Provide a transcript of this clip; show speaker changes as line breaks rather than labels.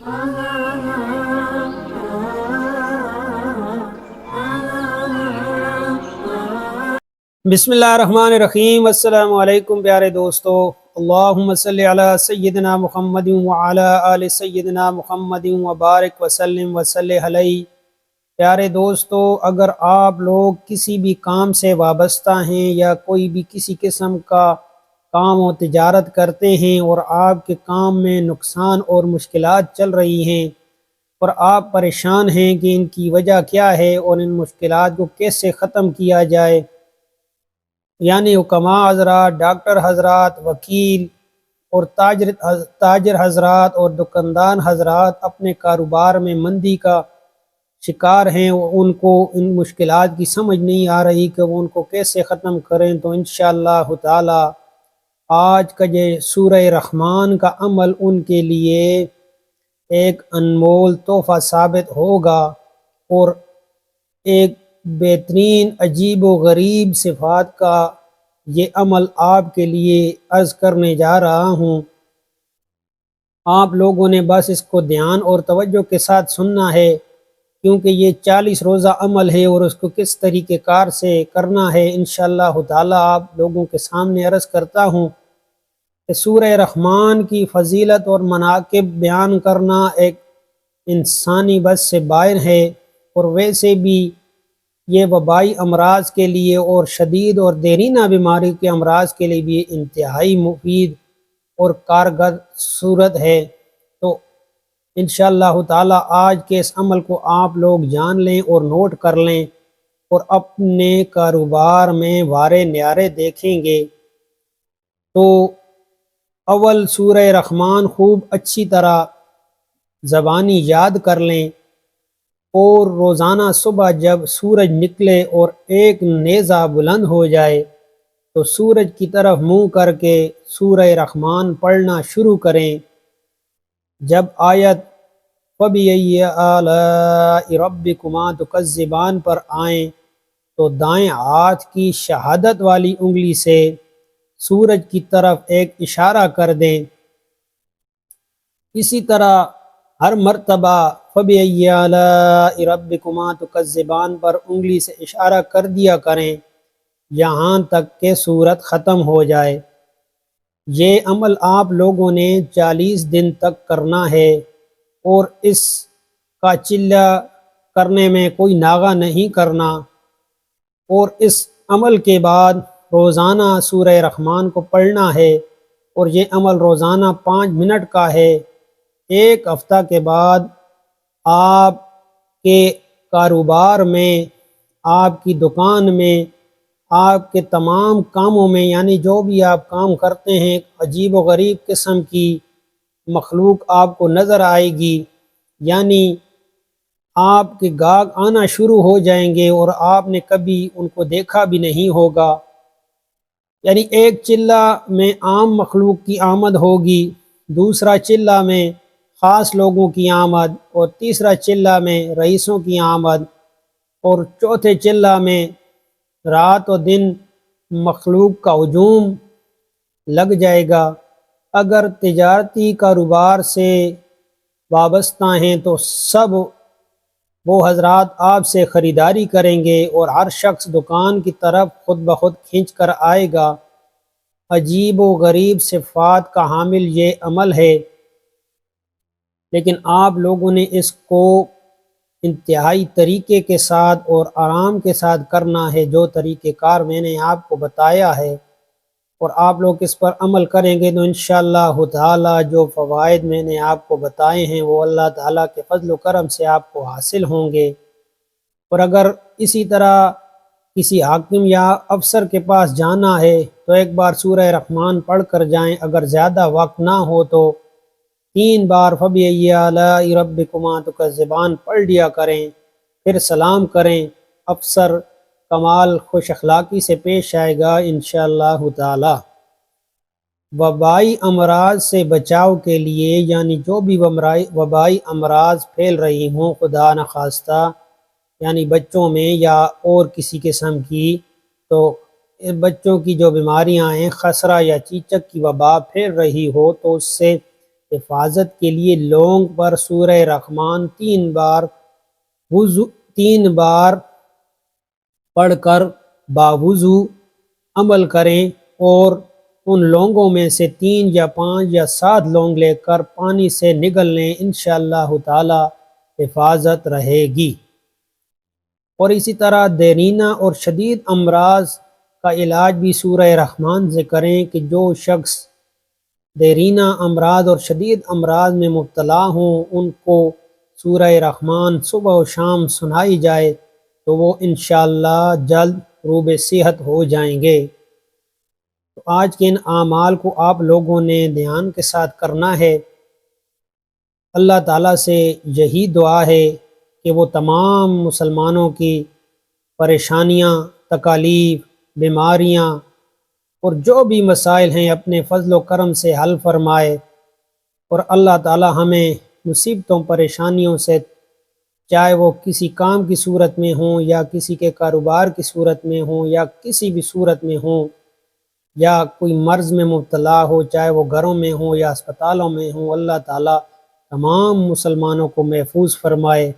بسم اللہ الرحمن الرحیم۔ السلام علیکم پیارے دوستو، اللہم صلی علی سیدنا محمد وعلی آل سیدنا محمد وبارک وسلم وصلی علیہ۔ پیارے دوستو، اگر آپ لوگ کسی بھی کام سے وابستہ ہیں یا کوئی بھی کسی قسم کا کام و تجارت کرتے ہیں اور آپ کے کام میں نقصان اور مشکلات چل رہی ہیں اور آپ پریشان ہیں کہ ان کی وجہ کیا ہے اور ان مشکلات کو کیسے ختم کیا جائے، یعنی حکماء حضرات، ڈاکٹر حضرات، وکیل اور تاجر حضرات اور دکاندار حضرات اپنے کاروبار میں مندی کا شکار ہیں اور ان کو ان مشکلات کی سمجھ نہیں آ رہی کہ وہ ان کو کیسے ختم کریں، تو انشاءاللہ تعالی آج کا یہ سورہ رحمان کا عمل ان کے لیے ایک انمول تحفہ ثابت ہوگا اور ایک بہترین عجیب و غریب صفات کا یہ عمل آپ کے لیے عرض کرنے جا رہا ہوں۔ آپ لوگوں نے بس اس کو دھیان اور توجہ کے ساتھ سننا ہے، کیونکہ یہ 40 روزہ عمل ہے اور اس کو کس طریقہ کار سے کرنا ہے انشاءاللہ تعالی آپ لوگوں کے سامنے عرض کرتا ہوں کہ سورہ رحمان کی فضیلت اور مناقب بیان کرنا ایک انسانی بس سے باہر ہے، اور ویسے بھی یہ وبائی امراض کے لیے اور شدید اور دیرینہ بیماری کے امراض کے لیے بھی انتہائی مفید اور کارگر صورت ہے۔ تو انشاءاللہ تعالی آج کے اس عمل کو آپ لوگ جان لیں اور نوٹ کر لیں اور اپنے کاروبار میں وارے نیارے دیکھیں گے۔ تو اول سورہ رحمان خوب اچھی طرح زبانی یاد کر لیں اور روزانہ صبح جب سورج نکلے اور ایک نیزہ بلند ہو جائے تو سورج کی طرف منہ کر کے سورہ رحمان پڑھنا شروع کریں۔ جب آیت فَبِأَيِّ آلَاءِ رَبِّكُمَا تُكَذِّبَانِ پر آئیں تو دائیں ہاتھ کی شہادت والی انگلی سے سورج کی طرف ایک اشارہ کر دیں۔ اسی طرح ہر مرتبہ فَبِأَيِّ آلَاءِ رَبِّكُمَا تُكَذِّبَانِ پر انگلی سے اشارہ کر دیا کریں یہاں تک کہ سورت ختم ہو جائے۔ یہ عمل آپ لوگوں نے 40 دن تک کرنا ہے اور اس کا چلہ کرنے میں کوئی ناغہ نہیں کرنا، اور اس عمل کے بعد روزانہ سورہ رحمان کو پڑھنا ہے، اور یہ عمل روزانہ 5 منٹ کا ہے۔ ایک ہفتہ کے بعد آپ کے کاروبار میں، آپ کی دکان میں، آپ کے تمام کاموں میں، یعنی جو بھی آپ کام کرتے ہیں عجیب و غریب قسم کی مخلوق آپ کو نظر آئے گی، یعنی آپ کے گاہک آنا شروع ہو جائیں گے اور آپ نے کبھی ان کو دیکھا بھی نہیں ہوگا۔ یعنی ایک چلہ میں عام مخلوق کی آمد ہوگی، دوسرا چلہ میں خاص لوگوں کی آمد، اور تیسرا چلہ میں رئیسوں کی آمد، اور چوتھے چلہ میں رات و دن مخلوق کا ہجوم لگ جائے گا۔ اگر تجارتی کاروبار سے وابستہ ہیں تو سب وہ حضرات آپ سے خریداری کریں گے اور ہر شخص دکان کی طرف خود بخود کھینچ کر آئے گا۔ عجیب و غریب صفات کا حامل یہ عمل ہے، لیکن آپ لوگوں نے اس کو انتہائی طریقے کے ساتھ اور آرام کے ساتھ کرنا ہے، جو طریقہ کار میں نے آپ کو بتایا ہے، اور آپ لوگ اس پر عمل کریں گے تو انشاءاللہ تعالی جو فوائد میں نے آپ کو بتائے ہیں وہ اللہ تعالیٰ کے فضل و کرم سے آپ کو حاصل ہوں گے۔ اور اگر اسی طرح کسی حاکم یا افسر کے پاس جانا ہے تو ایک بار سورہ رحمان پڑھ کر جائیں، اگر زیادہ وقت نہ ہو تو 3 بار فَبِأَيِّ آلَاءِ رَبِّكُمَا تُكَذِّبَانِ پڑھ لیا کریں، پھر سلام کریں۔ افسر کمال خوش اخلاقی سے پیش آئے گا انشاءاللہ تعالی۔ وبائی امراض سے بچاؤ کے لیے، یعنی جو بھی وبائی امراض پھیل رہی ہوں خدا نخواستہ، یعنی بچوں میں یا اور کسی قسم کی، تو بچوں کی جو بیماریاں ہیں، خسرہ یا چیچک کی وبا پھیل رہی ہو تو اس سے حفاظت کے لیے لونگ پر سورہ رحمان 3 بار پڑھ کر باوضو عمل کریں، اور ان لونگوں میں سے 3 یا 5 یا 7 لونگ لے کر پانی سے نگل لیں، انشاءاللہ تعالی حفاظت رہے گی۔ اور اسی طرح دیرینہ اور شدید امراض کا علاج بھی سورہ رحمان سے کریں کہ جو شخص دیرینہ امراض اور شدید امراض میں مبتلا ہوں ان کو سورہ رحمان صبح و شام سنائی جائے تو وہ انشاءاللہ جلد روب صحت ہو جائیں گے۔ تو آج کے ان اعمال کو آپ لوگوں نے دھیان کے ساتھ کرنا ہے۔ اللہ تعالیٰ سے یہی دعا ہے کہ وہ تمام مسلمانوں کی پریشانیاں، تکالیف، بیماریاں اور جو بھی مسائل ہیں اپنے فضل و کرم سے حل فرمائے، اور اللہ تعالیٰ ہمیں مصیبتوں پریشانیوں سے، چاہے وہ کسی کام کی صورت میں ہوں یا کسی کے کاروبار کی صورت میں ہوں یا کسی بھی صورت میں ہوں، یا کوئی مرض میں مبتلا ہو، چاہے وہ گھروں میں ہوں یا اسپتالوں میں ہوں، اللہ تعالیٰ تمام مسلمانوں کو محفوظ فرمائے۔